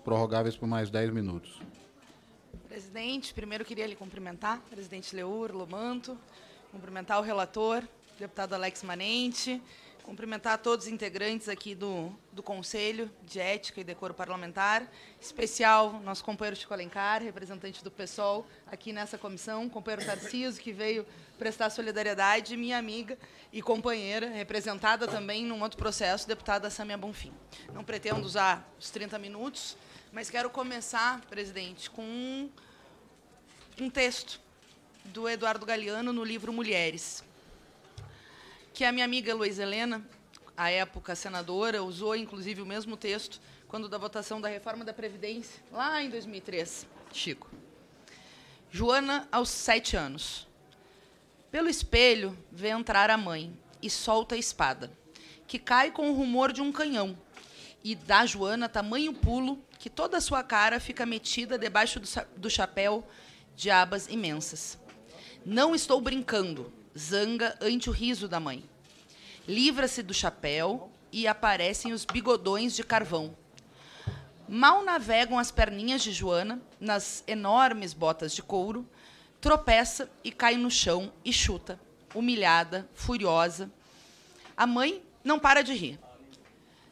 prorrogáveis por mais 10 minutos. Presidente, primeiro queria lhe cumprimentar, presidente Leur, Lomanto, cumprimentar o relator, deputado Alex Manente, cumprimentar todos os integrantes aqui do Conselho de Ética e Decoro Parlamentar, especial nosso companheiro Chico Alencar, representante do PSOL aqui nessa comissão, companheiro Tarcísio, que veio prestar solidariedade, e minha amiga e companheira, representada também num outro processo, deputada Sâmia Bonfim. Não pretendo usar os 30 minutos, mas quero começar, presidente, com um texto do Eduardo Galeano no livro Mulheres, que a minha amiga Luísa Helena, à época senadora, usou, inclusive, o mesmo texto quando da votação da reforma da Previdência, lá em 2003. Chico. Joana, aos 7 anos. Pelo espelho, vê entrar a mãe e solta a espada, que cai com o rumor de um canhão, e dá a Joana tamanho pulo que toda a sua cara fica metida debaixo do chapéu de abas imensas. Não estou brincando, zanga ante o riso da mãe. Livra-se do chapéu e aparecem os bigodões de carvão. Mal navegam as perninhas de Joana nas enormes botas de couro, tropeça e cai no chão e chuta, humilhada, furiosa. A mãe não para de rir.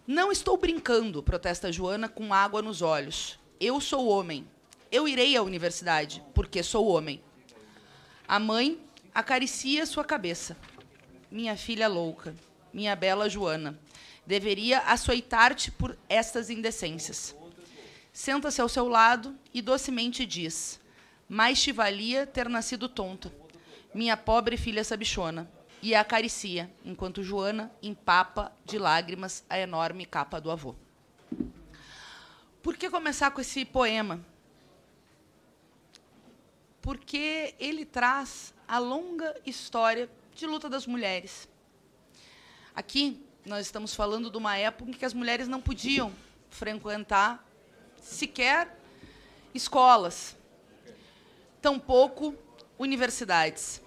Não estou brincando, protesta Joana com água nos olhos. Eu sou homem. Eu irei à universidade, porque sou homem. A mãe acaricia sua cabeça. Minha filha louca, minha bela Joana, deveria açoitar-te por estas indecências. Senta-se ao seu lado e docemente diz: mais te valia ter nascido tonta, minha pobre filha sabichona, e a acaricia, enquanto Joana empapa de lágrimas a enorme capa do avô. Por que começar com esse poema? Porque ele traz a longa história de luta das mulheres. Aqui, nós estamos falando de uma época em que as mulheres não podiam frequentar sequer escolas, tampouco universidades.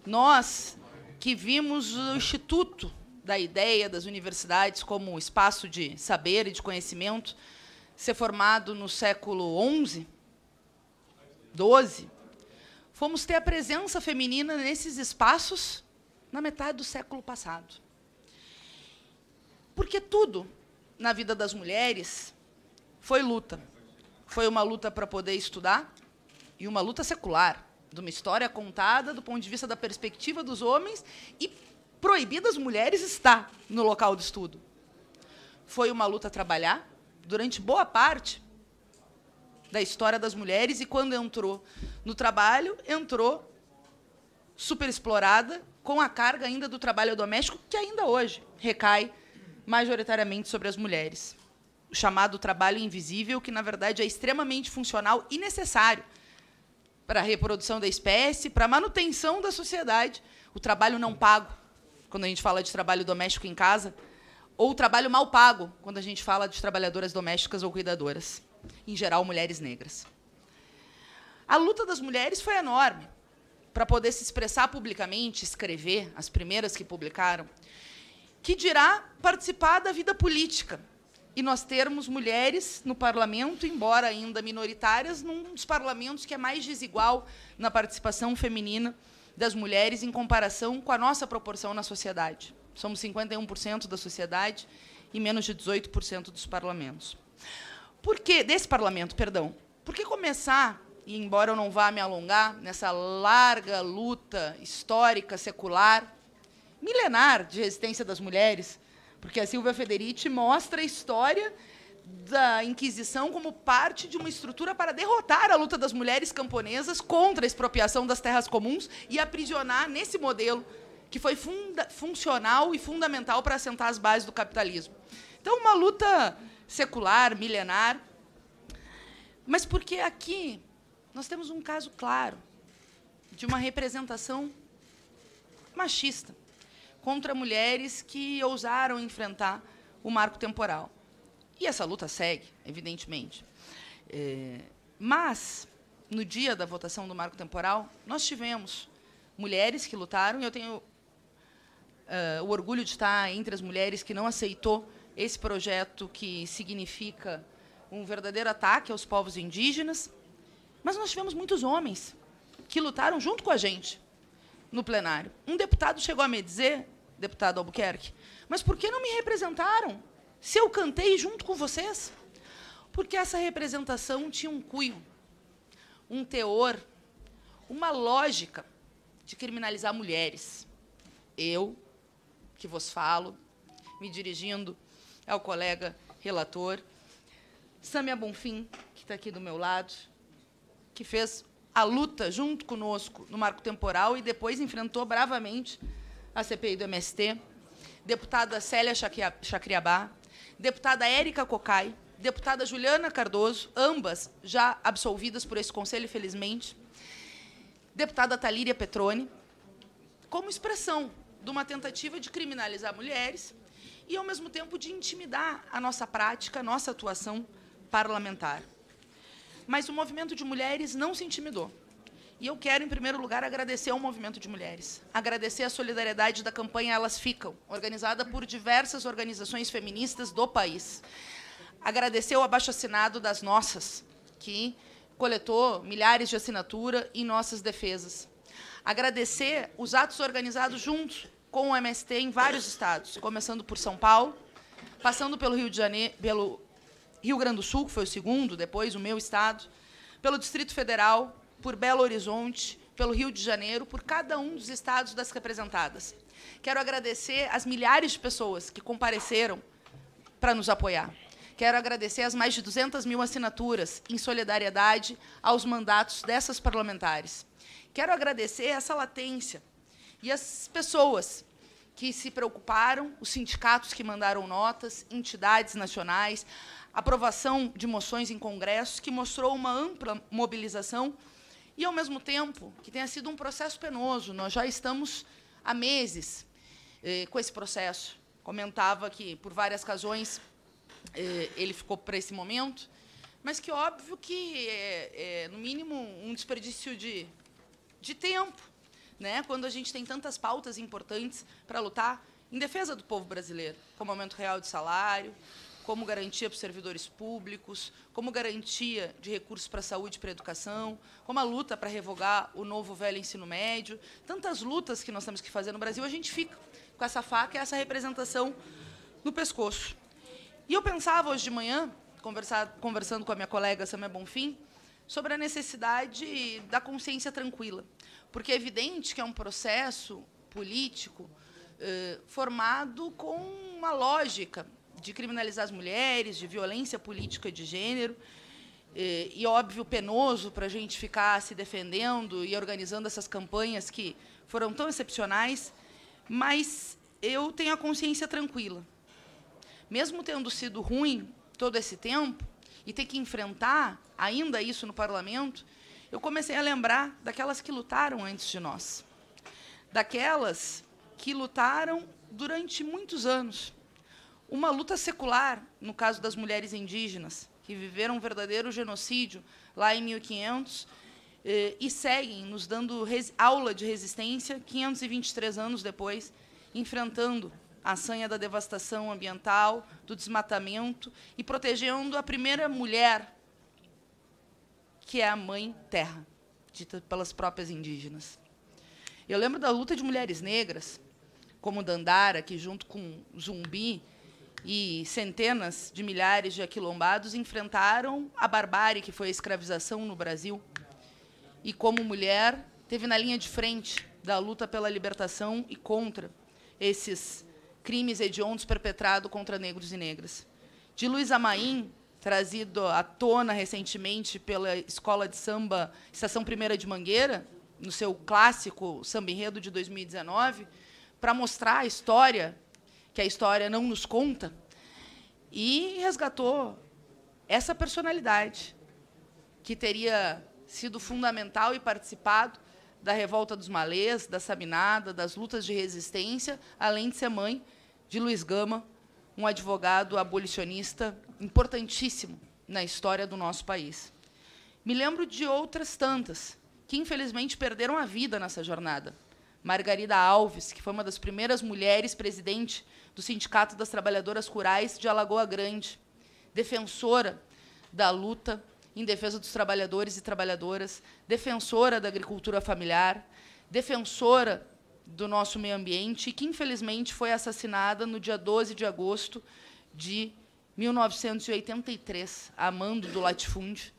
Nós, que vimos o Instituto da Ideia das Universidades como espaço de saber e de conhecimento, ser formado no século XI, XII, fomos ter a presença feminina nesses espaços na metade do século passado. Porque tudo na vida das mulheres foi luta. Foi uma luta para poder estudar e uma luta secular, de uma história contada do ponto de vista da perspectiva dos homens, e proibir das mulheres estar no local de estudo. Foi uma luta a trabalhar durante boa parte da história das mulheres, e quando entrou no trabalho, entrou superexplorada, com a carga ainda do trabalho doméstico, que ainda hoje recai majoritariamente sobre as mulheres. O chamado trabalho invisível, que, na verdade, é extremamente funcional e necessário para a reprodução da espécie, para a manutenção da sociedade. O trabalho não pago, quando a gente fala de trabalho doméstico em casa, ou o trabalho mal pago, quando a gente fala de trabalhadoras domésticas ou cuidadoras, em geral, mulheres negras. A luta das mulheres foi enorme para poder se expressar publicamente, escrever, as primeiras que publicaram, que dirá participar da vida política. E nós termos mulheres no parlamento, embora ainda minoritárias, num dos parlamentos que é mais desigual na participação feminina das mulheres em comparação com a nossa proporção na sociedade. Somos 51% da sociedade e menos de 18% dos parlamentos. Por que, desse parlamento, perdão? Por que começar, e embora eu não vá me alongar, nessa larga luta histórica, secular, milenar de resistência das mulheres, porque a Silvia Federici mostra a história da Inquisição como parte de uma estrutura para derrotar a luta das mulheres camponesas contra a expropriação das terras comuns e aprisionar nesse modelo que foi funcional e fundamental para assentar as bases do capitalismo. Então, uma luta secular, milenar, mas porque aqui nós temos um caso claro de uma representação machista contra mulheres que ousaram enfrentar o marco temporal. E essa luta segue, evidentemente. Mas, no dia da votação do marco temporal, nós tivemos mulheres que lutaram, e eu tenho o orgulho de estar entre as mulheres que não aceitou esse projeto que significa um verdadeiro ataque aos povos indígenas, mas nós tivemos muitos homens que lutaram junto com a gente no plenário. Um deputado chegou a me dizer, deputado Albuquerque, mas por que não me representaram se eu cantei junto com vocês? Porque essa representação tinha um cunho, um teor, uma lógica de criminalizar mulheres. Eu, que vos falo, me dirigindo ao colega relator, Sâmia Bonfim, que está aqui do meu lado, que fez a luta junto conosco no marco temporal e depois enfrentou bravamente a CPI do MST, deputada Célia Chacriabá, deputada Érica Cocai, deputada Juliana Cardoso, ambas já absolvidas por esse conselho, felizmente, deputada Talíria Petroni, como expressão de uma tentativa de criminalizar mulheres e, ao mesmo tempo, de intimidar a nossa prática, a nossa atuação parlamentar. Mas o movimento de mulheres não se intimidou. E eu quero, em primeiro lugar, agradecer ao movimento de mulheres, agradecer a solidariedade da campanha Elas Ficam, organizada por diversas organizações feministas do país. Agradecer o abaixo-assinado das Nossas, que coletou milhares de assinaturas em nossas defesas. Agradecer os atos organizados juntos com o MST em vários estados, começando por São Paulo, passando pelo Rio de Janeiro, pelo Rio Grande do Sul, que foi o segundo, depois o meu estado, pelo Distrito Federal, por Belo Horizonte, pelo Rio de Janeiro, por cada um dos estados das representadas. Quero agradecer as milhares de pessoas que compareceram para nos apoiar. Quero agradecer as mais de 200 mil assinaturas em solidariedade aos mandatos dessas parlamentares. Quero agradecer essa latência e as pessoas que se preocuparam, os sindicatos que mandaram notas, entidades nacionais, aprovação de moções em congressos, que mostrou uma ampla mobilização e, ao mesmo tempo, que tenha sido um processo penoso. Nós já estamos há meses com esse processo. Comentava que, por várias razões, ele ficou para esse momento, mas que, óbvio, que no mínimo, um desperdício de tempo, né, quando a gente tem tantas pautas importantes para lutar em defesa do povo brasileiro, como aumento real de salário, como garantia para os servidores públicos, como garantia de recursos para a saúde e para a educação, como a luta para revogar o novo velho ensino médio. Tantas lutas que nós temos que fazer no Brasil, a gente fica com essa faca e essa representação no pescoço. E eu pensava hoje de manhã, conversando com a minha colega Sâmia Bonfim, sobre a necessidade da consciência tranquila, porque é evidente que é um processo político formado com uma lógica de criminalizar as mulheres, de violência política de gênero, e, óbvio, penoso para a gente ficar se defendendo e organizando essas campanhas que foram tão excepcionais, mas eu tenho a consciência tranquila. Mesmo tendo sido ruim todo esse tempo, e ter que enfrentar ainda isso no parlamento, eu comecei a lembrar daquelas que lutaram antes de nós, daquelas que lutaram durante muitos anos. Uma luta secular, no caso das mulheres indígenas, que viveram um verdadeiro genocídio lá em 1500 e seguem nos dando aula de resistência 523 anos depois, enfrentando a sanha da devastação ambiental, do desmatamento e protegendo a primeira mulher, que é a Mãe Terra, dita pelas próprias indígenas. Eu lembro da luta de mulheres negras, como Dandara, que, junto com Zumbi e centenas de milhares de aquilombados, enfrentaram a barbárie que foi a escravização no Brasil. E, como mulher, esteve na linha de frente da luta pela libertação e contra esses crimes hediondos perpetrados contra negros e negras. De Luísa Maim, trazido à tona recentemente pela Escola de Samba Estação Primeira de Mangueira, no seu clássico Samba Enredo de 2019, para mostrar a história, que a história não nos conta, e resgatou essa personalidade, que teria sido fundamental e participado da Revolta dos Malês, da Sabinada, das lutas de resistência, além de ser mãe de Luiz Gama, um advogado abolicionista importantíssimo na história do nosso país. Me lembro de outras tantas que, infelizmente, perderam a vida nessa jornada. Margarida Alves, que foi uma das primeiras mulheres presidente do Sindicato das Trabalhadoras Rurais de Alagoa Grande, defensora da luta em defesa dos trabalhadores e trabalhadoras, defensora da agricultura familiar, defensora do nosso meio ambiente, e que, infelizmente, foi assassinada no dia 12 de agosto de 1983, a mando do latifúndio,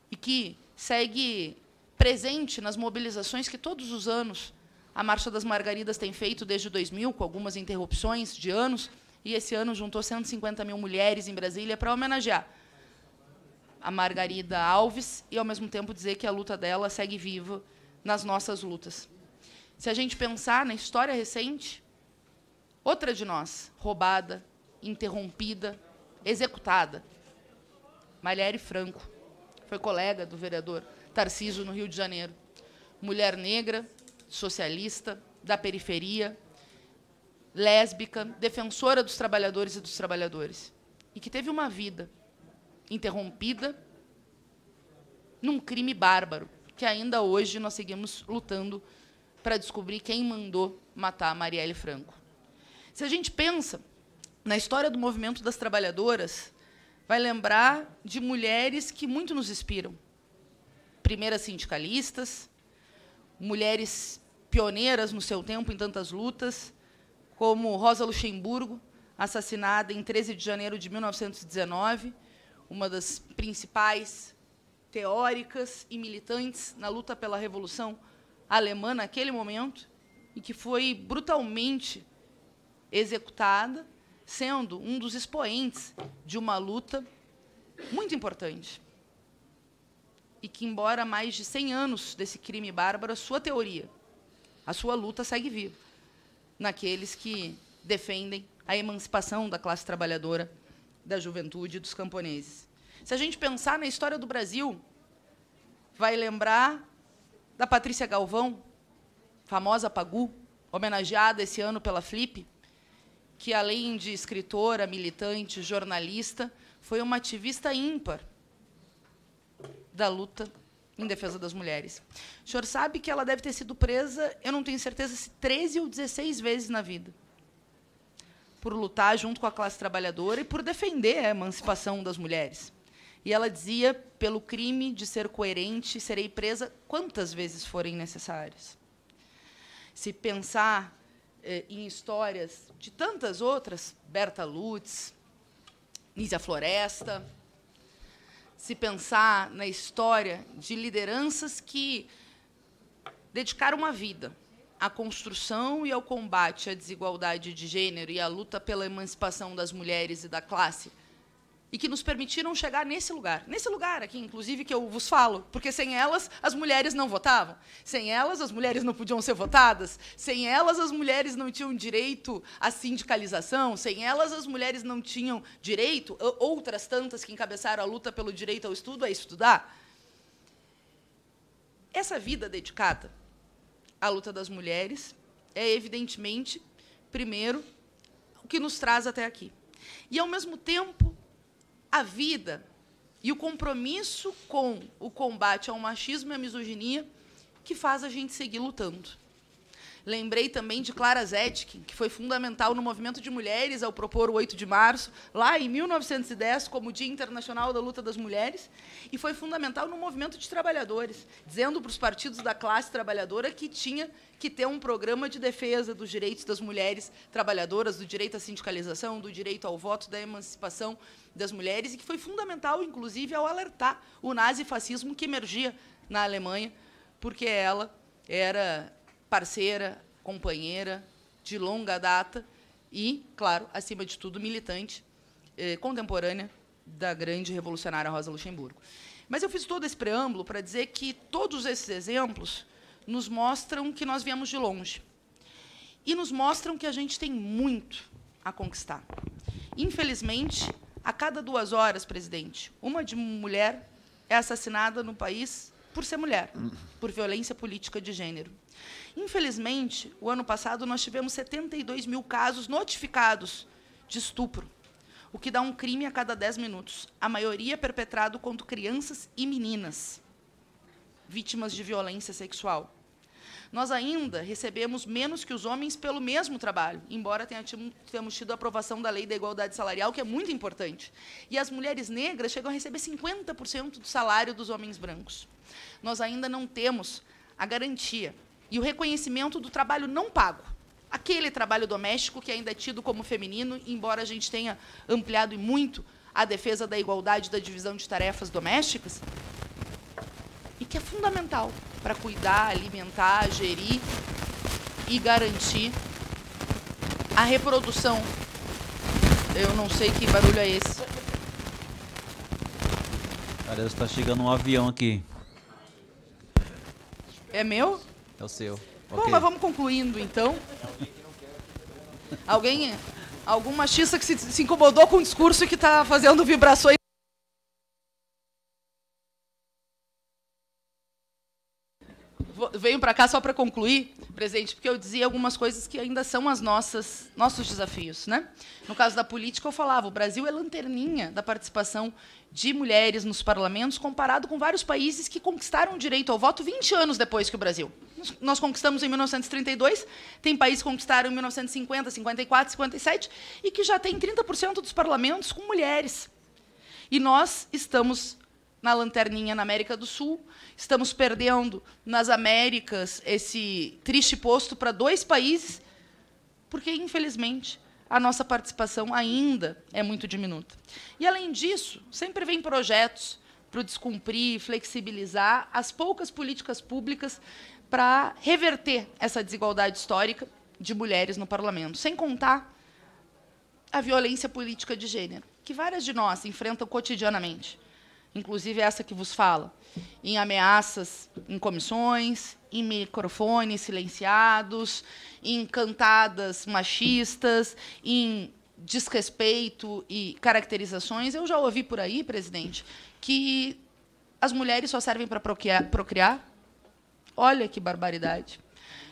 e que segue presente nas mobilizações que, todos os anos, a Marcha das Margaridas tem feito desde 2000, com algumas interrupções de anos, e esse ano juntou 150 mil mulheres em Brasília para homenagear a Margarida Alves e, ao mesmo tempo, dizer que a luta dela segue viva nas nossas lutas. Se a gente pensar na história recente, outra de nós, roubada, interrompida, executada, Marielle Franco, foi colega do vereador Tarcísio no Rio de Janeiro. Mulher negra, socialista, da periferia, lésbica, defensora dos trabalhadores e dos trabalhadores, e que teve uma vida interrompida num crime bárbaro, que ainda hoje nós seguimos lutando para descobrir quem mandou matar a Marielle Franco. Se a gente pensa na história do movimento das trabalhadoras, vai lembrar de mulheres que muito nos inspiram. Primeiras sindicalistas, mulheres pioneiras no seu tempo em tantas lutas, como Rosa Luxemburgo, assassinada em 13 de janeiro de 1919, uma das principais teóricas e militantes na luta pela Revolução Alemã naquele momento, e que foi brutalmente executada, sendo um dos expoentes de uma luta muito importante. E que, embora há mais de 100 anos desse crime bárbaro, a sua teoria, a sua luta segue viva naqueles que defendem a emancipação da classe trabalhadora, da juventude e dos camponeses. Se a gente pensar na história do Brasil, vai lembrar da Patrícia Galvão, famosa Pagu, homenageada esse ano pela Flip, que, além de escritora, militante, jornalista, foi uma ativista ímpar da luta em defesa das mulheres. O senhor sabe que ela deve ter sido presa, eu não tenho certeza se 13 ou 16 vezes na vida, por lutar junto com a classe trabalhadora e por defender a emancipação das mulheres. E ela dizia, pelo crime de ser coerente, serei presa quantas vezes forem necessárias. Se pensar em histórias de tantas outras, Berta Lutz, Nísia Floresta, se pensar na história de lideranças que dedicaram uma vida à construção e ao combate à desigualdade de gênero e à luta pela emancipação das mulheres e da classe, e que nos permitiram chegar nesse lugar aqui, inclusive, que eu vos falo, porque sem elas as mulheres não votavam, sem elas as mulheres não podiam ser votadas, sem elas as mulheres não tinham direito à sindicalização, sem elas as mulheres não tinham direito, outras tantas que encabeçaram a luta pelo direito ao estudo, a estudar. Essa vida dedicada à luta das mulheres é, evidentemente, primeiro, o que nos traz até aqui. E, ao mesmo tempo, a vida e o compromisso com o combate ao machismo e à misoginia que faz a gente seguir lutando. Lembrei também de Clara Zetkin, que foi fundamental no movimento de mulheres ao propor o 8 de março, lá em 1910, como Dia Internacional da Luta das Mulheres, e foi fundamental no movimento de trabalhadores, dizendo para os partidos da classe trabalhadora que tinha que ter um programa de defesa dos direitos das mulheres trabalhadoras, do direito à sindicalização, do direito ao voto, da emancipação das mulheres, e que foi fundamental, inclusive, ao alertar o nazifascismo que emergia na Alemanha, porque ela era parceira, companheira de longa data e, claro, acima de tudo, militante contemporânea da grande revolucionária Rosa Luxemburgo. Mas eu fiz todo esse preâmbulo para dizer que todos esses exemplos nos mostram que nós viemos de longe e nos mostram que a gente tem muito a conquistar. Infelizmente, a cada 2 horas, presidente, uma de mulher é assassinada no país por ser mulher, por violência política de gênero. Infelizmente, o ano passado, nós tivemos 72 mil casos notificados de estupro, o que dá um crime a cada 10 minutos, a maioria perpetrado contra crianças e meninas, vítimas de violência sexual. nós ainda recebemos menos que os homens pelo mesmo trabalho, embora tenhamos tido a aprovação da Lei da Igualdade Salarial, que é muito importante. E as mulheres negras chegam a receber 50% do salário dos homens brancos. Nós ainda não temos a garantia e o reconhecimento do trabalho não pago. Aquele trabalho doméstico que ainda é tido como feminino, embora a gente tenha ampliado e muito a defesa da igualdade da divisão de tarefas domésticas, e que é fundamental para cuidar, alimentar, gerir e garantir a reprodução. Eu não sei que barulho é esse. Parece que está chegando um avião aqui. É meu? É o seu. Bom, Ok. mas vamos concluindo, então. Algum machista que se incomodou com o discurso e que está fazendo vibrações. Venho para cá só para concluir, presidente, porque eu dizia algumas coisas que ainda são nossos desafios, né? No caso da política, eu falava, o Brasil é lanterninha da participação de mulheres nos parlamentos, comparado com vários países que conquistaram o direito ao voto 20 anos depois que o Brasil. Nós conquistamos em 1932, tem países que conquistaram em 1950, 54, 57, e que já tem 30% dos parlamentos com mulheres. E nós estamos na lanterninha na América do Sul, estamos perdendo nas Américas esse triste posto para 2 países, porque, infelizmente, a nossa participação ainda é muito diminuta. E, além disso, sempre vem projetos para descumprir, flexibilizar as poucas políticas públicas para reverter essa desigualdade histórica de mulheres no parlamento, sem contar a violência política de gênero, que várias de nós enfrentam cotidianamente, inclusive essa que vos fala, em ameaças em comissões, em microfones silenciados, em cantadas machistas, em desrespeito e caracterizações. Eu já ouvi por aí, presidente, que as mulheres só servem para procriar. Olha que barbaridade.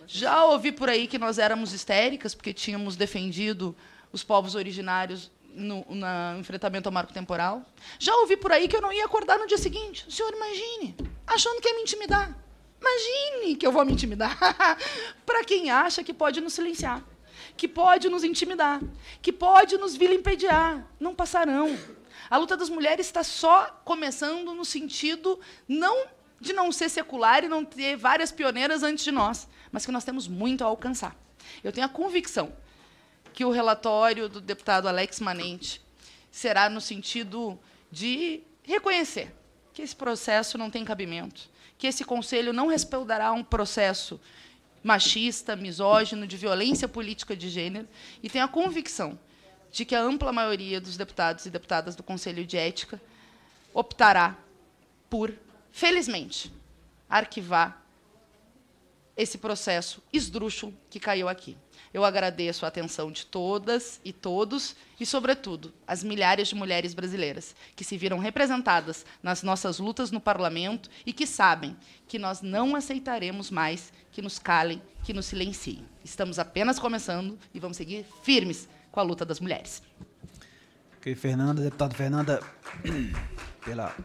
Já ouvi por aí que nós éramos histéricas porque tínhamos defendido os povos originários no enfrentamento ao marco temporal. Já ouvi por aí que eu não ia acordar no dia seguinte. O senhor imagine, achando que ia me intimidar. Imagine que eu vou me intimidar. Para quem acha que pode nos silenciar, que pode nos intimidar, que pode nos vilipendiar. Não passarão. A luta das mulheres está só começando no sentido de não ser secular e não ter várias pioneiras antes de nós, mas que nós temos muito a alcançar. Eu tenho a convicção que o relatório do deputado Alex Manente será no sentido de reconhecer que esse processo não tem cabimento, que esse Conselho não respaldará um processo machista, misógino, de violência política de gênero, e tenho a convicção de que a ampla maioria dos deputados e deputadas do Conselho de Ética optará por, felizmente, arquivar esse processo esdrúxulo que caiu aqui. Eu agradeço a atenção de todas e todos e, sobretudo, as milhares de mulheres brasileiras que se viram representadas nas nossas lutas no parlamento e que sabem que nós não aceitaremos mais que nos calem, que nos silenciem. Estamos apenas começando e vamos seguir firmes com a luta das mulheres. Ok, Fernanda, deputada Fernanda, pela